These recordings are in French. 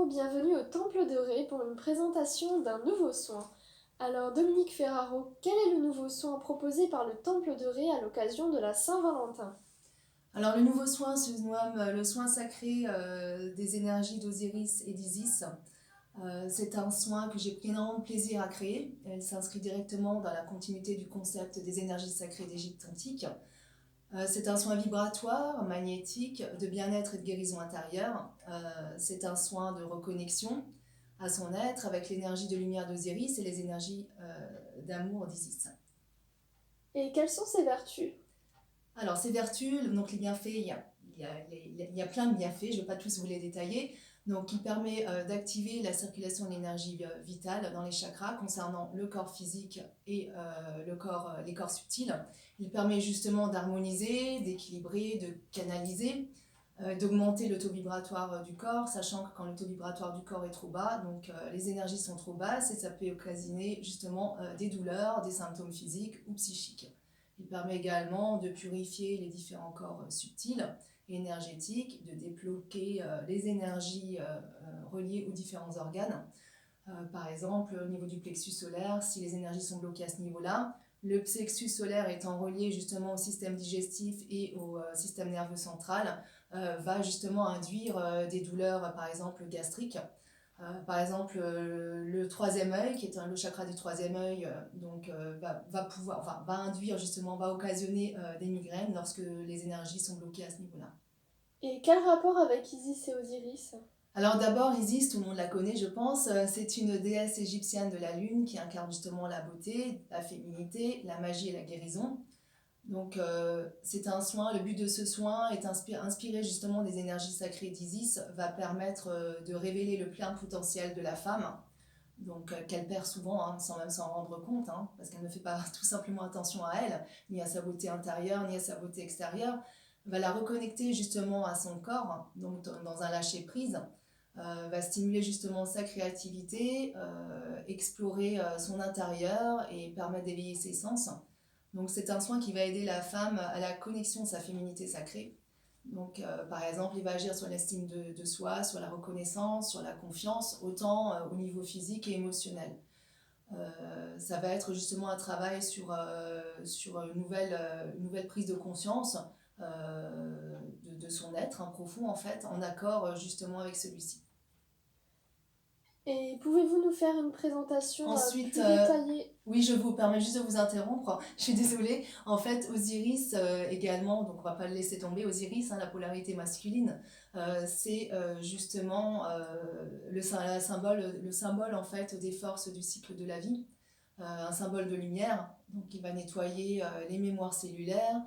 Bonjour, bienvenue au Temple de Ré pour une présentation d'un nouveau soin. Alors Dominique Ferraro, quel est le nouveau soin proposé par le Temple de Ré à l'occasion de la Saint-Valentin? Alors le nouveau soin se nomme le soin sacré des énergies d'Osiris et d'Isis. C'est un soin que j'ai pris énormément de plaisir à créer. Elle s'inscrit directement dans la continuité du concept des énergies sacrées d'Égypte antique. C'est un soin vibratoire, magnétique, de bien-être et de guérison intérieure. C'est un soin de reconnexion à son être avec l'énergie de lumière d'Osiris et les énergies d'amour d'Isis. Et quelles sont ses vertus? Alors, ces vertus, donc les bienfaits, il y a plein de bienfaits, je ne vais pas tous vous les détailler. Donc, il permet d'activer la circulation de l'énergie vitale dans les chakras concernant le corps physique et les corps subtils. Il permet justement d'harmoniser, d'équilibrer, de canaliser, d'augmenter le taux vibratoire du corps, sachant que quand le taux vibratoire du corps est trop bas, donc les énergies sont trop basses et ça peut occasionner justement des douleurs, des symptômes physiques ou psychiques. Il permet également de purifier les différents corps subtils et énergétiques, de débloquer les énergies reliées aux différents organes. Par exemple, au niveau du plexus solaire, si les énergies sont bloquées à ce niveau-là, le plexus solaire étant relié justement au système digestif et au système nerveux central, va justement induire des douleurs, par exemple gastriques. Par exemple, le troisième œil, qui est le chakra du troisième œil, va induire justement, va occasionner des migraines lorsque les énergies sont bloquées à ce niveau-là. Et quel rapport avec Isis et Osiris? Alors d'abord, Isis, tout le monde la connaît, je pense, c'est une déesse égyptienne de la lune qui incarne justement la beauté, la féminité, la magie et la guérison. Donc c'est un soin, le but de ce soin est inspiré justement des énergies sacrées d'Isis, va permettre de révéler le plein potentiel de la femme, donc qu'elle perd souvent sans même s'en rendre compte, parce qu'elle ne fait pas tout simplement attention à elle, ni à sa beauté intérieure, ni à sa beauté extérieure, va la reconnecter justement à son corps, donc dans un lâcher-prise, va stimuler justement sa créativité, explorer son intérieur et permettre d'éveiller ses sens. Donc c'est un soin qui va aider la femme à la connexion de sa féminité sacrée. Donc par exemple, il va agir sur l'estime de soi, sur la reconnaissance, sur la confiance, autant au niveau physique et émotionnel. Ça va être justement un travail sur une nouvelle prise de conscience de son être profond en fait, en accord justement avec celui-ci. Et pouvez-vous nous faire une présentation Ensuite, plus détaillée? oui, je vous permets juste de vous interrompre. Je suis désolée. En fait, Osiris également, donc on va pas le laisser tomber. Osiris, la polarité masculine, c'est justement le symbole en fait des forces du cycle de la vie, un symbole de lumière. Donc, il va nettoyer les mémoires cellulaires,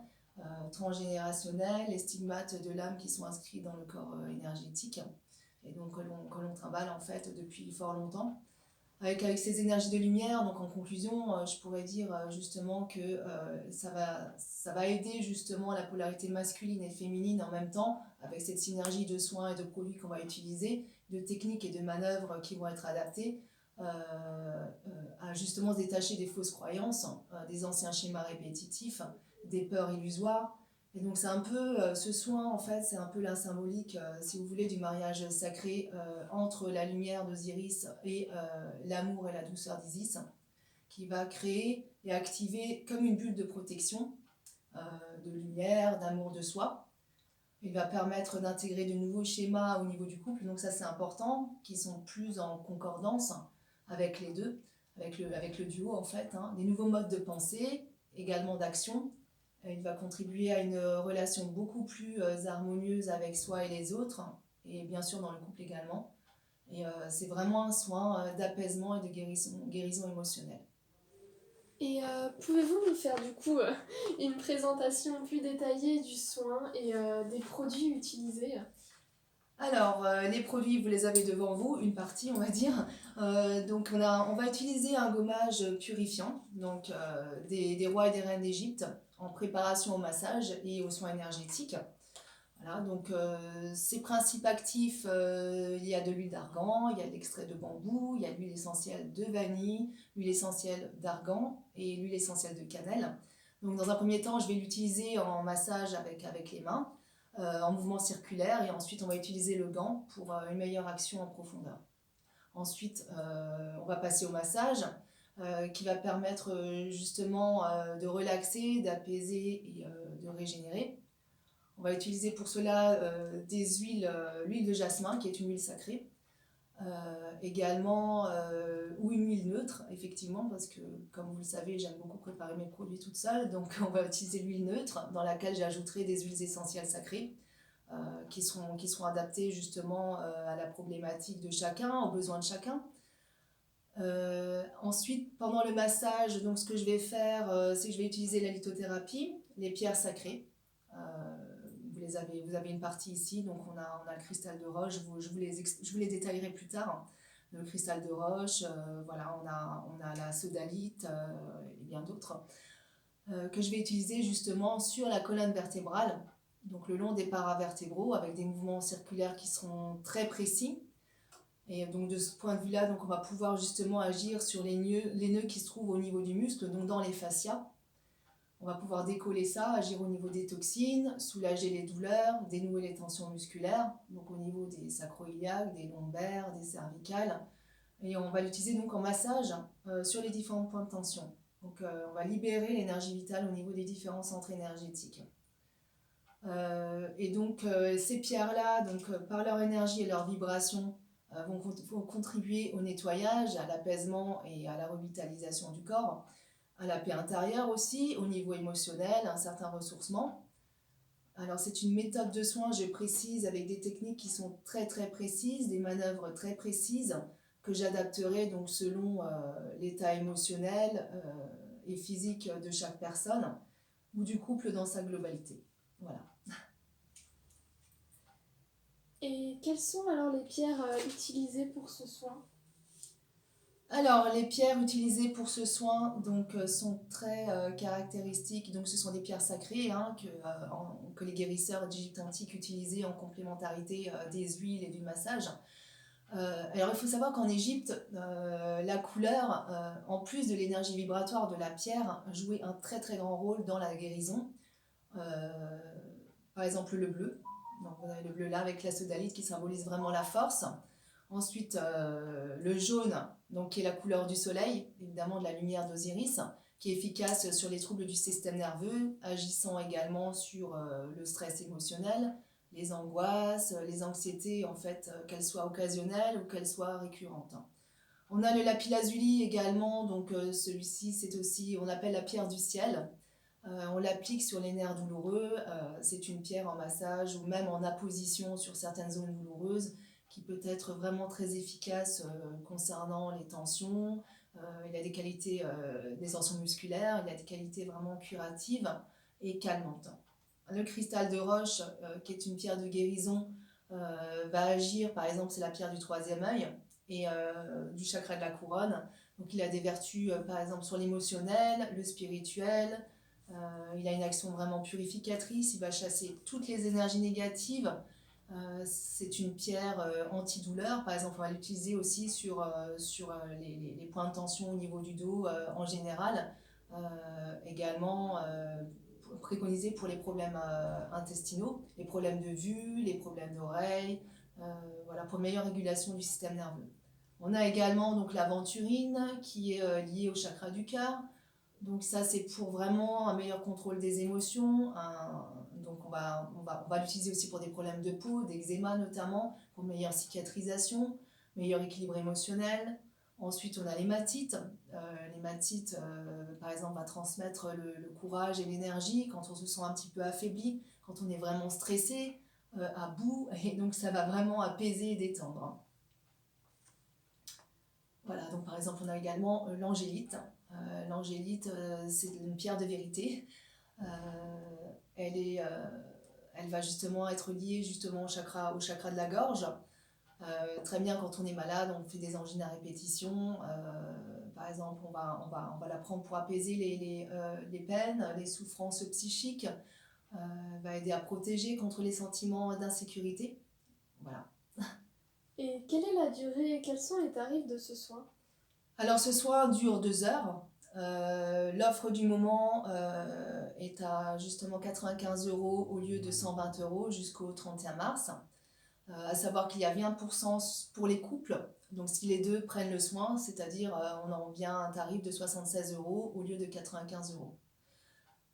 transgénérationnelles, les stigmates de l'âme qui sont inscrits dans le corps énergétique et donc que l'on trimballe en fait depuis fort longtemps. Avec ces énergies de lumière, donc en conclusion, je pourrais dire justement que ça va aider justement la polarité masculine et féminine en même temps, avec cette synergie de soins et de produits qu'on va utiliser, de techniques et de manœuvres qui vont être adaptées, à justement se détacher des fausses croyances, des anciens schémas répétitifs, des peurs illusoires. Et donc c'est un peu ce soin en fait, c'est un peu la symbolique, si vous voulez, du mariage sacré entre la lumière d'Osiris et l'amour et la douceur d'Isis, qui va créer et activer comme une bulle de protection, de lumière, d'amour de soi. Il va permettre d'intégrer de nouveaux schémas au niveau du couple, donc ça c'est important, qui sont plus en concordance avec les deux, avec le duo en fait, des nouveaux modes de pensée, également d'action. Il va contribuer à une relation beaucoup plus harmonieuse avec soi et les autres, et bien sûr dans le couple également. Et c'est vraiment un soin d'apaisement et de guérison émotionnelle. Et pouvez-vous nous faire du coup une présentation plus détaillée du soin et des produits utilisés? Alors, les produits, vous les avez devant vous, une partie, on va dire. Donc, on va utiliser un gommage purifiant, donc des rois et des reines d'Égypte, en préparation au massage et aux soins énergétiques. Voilà, donc ces principes actifs, il y a de l'huile d'argan, il y a de l'extrait de bambou, il y a l'huile essentielle de vanille, l'huile essentielle d'argan et l'huile essentielle de cannelle. Donc, dans un premier temps, je vais l'utiliser en massage avec les mains. en mouvement circulaire, et ensuite on va utiliser le gant pour une meilleure action en profondeur. Ensuite, on va passer au massage qui va permettre justement de relaxer, d'apaiser et de régénérer. On va utiliser pour cela l'huile de jasmin qui est une huile sacrée. Également, ou une huile neutre, effectivement, parce que comme vous le savez, j'aime beaucoup préparer mes produits toute seule, donc on va utiliser l'huile neutre dans laquelle j'ajouterai des huiles essentielles sacrées qui seront adaptées justement à la problématique de chacun, aux besoins de chacun. Ensuite, pendant le massage, donc ce que je vais faire, c'est que je vais utiliser la lithothérapie, les pierres sacrées. Vous avez une partie ici, donc on a le cristal de roche, je vous les détaillerai plus tard. Le cristal de roche, voilà, on a la sodalite et bien d'autres, que je vais utiliser justement sur la colonne vertébrale, donc le long des paravertébraux, avec des mouvements circulaires qui seront très précis. Et donc de ce point de vue-là, donc on va pouvoir justement agir sur les nœuds qui se trouvent au niveau du muscle, donc dans les fascias. On va pouvoir décoller ça, agir au niveau des toxines, soulager les douleurs, dénouer les tensions musculaires, donc au niveau des sacro-iliaques, des lombaires, des cervicales. Et on va l'utiliser donc en massage sur les différents points de tension. Donc on va libérer l'énergie vitale au niveau des différents centres énergétiques. Et donc ces pierres-là, par leur énergie et leur vibration, vont contribuer au nettoyage, à l'apaisement et à la revitalisation du corps, à la paix intérieure aussi, au niveau émotionnel, un certain ressourcement. Alors c'est une méthode de soins, je précise, avec des techniques qui sont très très précises, des manœuvres très précises que j'adapterai donc selon l'état émotionnel et physique de chaque personne ou du couple dans sa globalité. Voilà. Et quelles sont alors les pierres utilisées pour ce soin? Alors, les pierres utilisées pour ce soin sont très caractéristiques. Donc, ce sont des pierres sacrées que les guérisseurs d'Égypte antique utilisaient en complémentarité des huiles et du massage. Alors, il faut savoir qu'en Égypte, la couleur, en plus de l'énergie vibratoire de la pierre, jouait un très très grand rôle dans la guérison. Par exemple, le bleu. Donc, vous avez le bleu là avec la sodalite qui symbolise vraiment la force. Ensuite, le jaune, donc, qui est la couleur du soleil, évidemment de la lumière d'Osiris, qui est efficace sur les troubles du système nerveux, agissant également sur le stress émotionnel, les angoisses, les anxiétés, en fait, qu'elles soient occasionnelles ou qu'elles soient récurrentes. On a le lapis-lazuli également, donc celui-ci, c'est aussi, on appelle la pierre du ciel. On l'applique sur les nerfs douloureux, c'est une pierre en massage ou même en apposition sur certaines zones douloureuses qui peut être vraiment très efficace concernant les tensions. Il a des qualités des tensions musculaires, il a des qualités vraiment curatives et calmantes. Le cristal de roche, qui est une pierre de guérison, va agir, par exemple, c'est la pierre du troisième œil et du chakra de la couronne. Donc il a des vertus, par exemple, sur l'émotionnel, le spirituel. Il a une action vraiment purificatrice, il va chasser toutes les énergies négatives. C'est une pierre antidouleur, par exemple on va l'utiliser aussi sur les points de tension au niveau du dos en général, également préconisé pour les problèmes intestinaux, les problèmes de vue, les problèmes d'oreille, voilà, pour meilleure régulation du système nerveux. On a également donc l'aventurine qui est liée au chakra du cœur. Donc ça, c'est pour vraiment un meilleur contrôle des émotions. Donc on va l'utiliser aussi pour des problèmes de peau, d'eczéma notamment, pour meilleure cicatrisation, meilleur équilibre émotionnel. Ensuite, on a l'hématite. L'hématite, par exemple, va transmettre le courage et l'énergie quand on se sent un petit peu affaibli, quand on est vraiment stressé, à bout. Et donc ça va vraiment apaiser et détendre. Voilà, donc par exemple, on a également l'angélite. L'angélite, c'est une pierre de vérité. Elle va justement être liée justement au chakra de la gorge. Très bien quand on est malade, on fait des angines à répétition. Par exemple, on va la prendre pour apaiser les peines, les souffrances psychiques. Va aider à protéger contre les sentiments d'insécurité. Voilà. Et quelle est la durée et quels sont les tarifs de ce soin? Alors ce soin dure 2 heures. L'offre du moment est à justement 95 € au lieu de 120 € jusqu'au 31 mars. À savoir qu'il y a 20% pour les couples. Donc si les deux prennent le soin, c'est-à-dire on en revient à un tarif de 76 € au lieu de 95 €.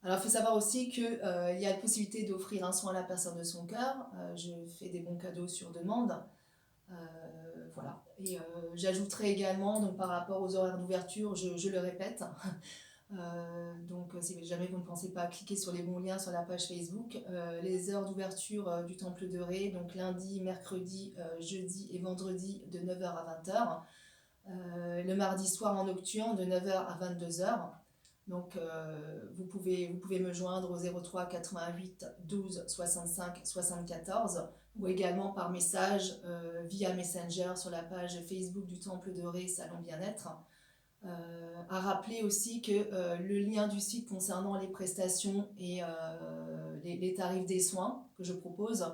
Alors il faut savoir aussi qu'il y a la possibilité d'offrir un soin à la personne de son cœur. Je fais des bons cadeaux sur demande. Voilà. Et j'ajouterai également, donc, par rapport aux horaires d'ouverture, je le répète, donc si jamais vous ne pensez pas cliquer sur les bons liens sur la page Facebook, les heures d'ouverture du Temple de Ré, donc lundi, mercredi, jeudi et vendredi de 9 h à 20 h, le mardi soir en nocturne de 9 h à 22 h. Donc vous pouvez me joindre au 03 88 12 65 74 ou également par message via Messenger sur la page Facebook du Temple de Ré Salon Bien-être. À rappeler aussi que le lien du site concernant les prestations et les tarifs des soins que je propose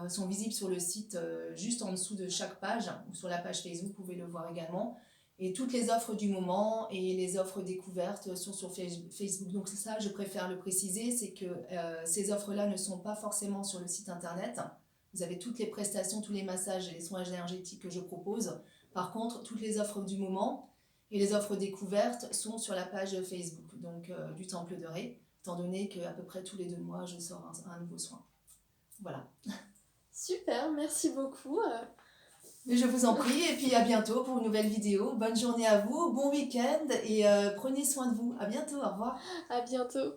sont visibles sur le site juste en dessous de chaque page ou sur la page Facebook, vous pouvez le voir également. Et toutes les offres du moment et les offres découvertes sont sur Facebook. Donc c'est ça, je préfère le préciser, c'est que ces offres-là ne sont pas forcément sur le site internet. Vous avez toutes les prestations, tous les massages et les soins énergétiques que je propose. Par contre, toutes les offres du moment et les offres découvertes sont sur la page Facebook donc, du Temple de Ré, étant donné qu'à peu près tous les 2 mois, je sors un nouveau soin. Voilà. Super, merci beaucoup. Mais je vous en prie, et puis à bientôt pour une nouvelle vidéo. Bonne journée à vous, bon week-end, et prenez soin de vous. À bientôt, au revoir. À bientôt.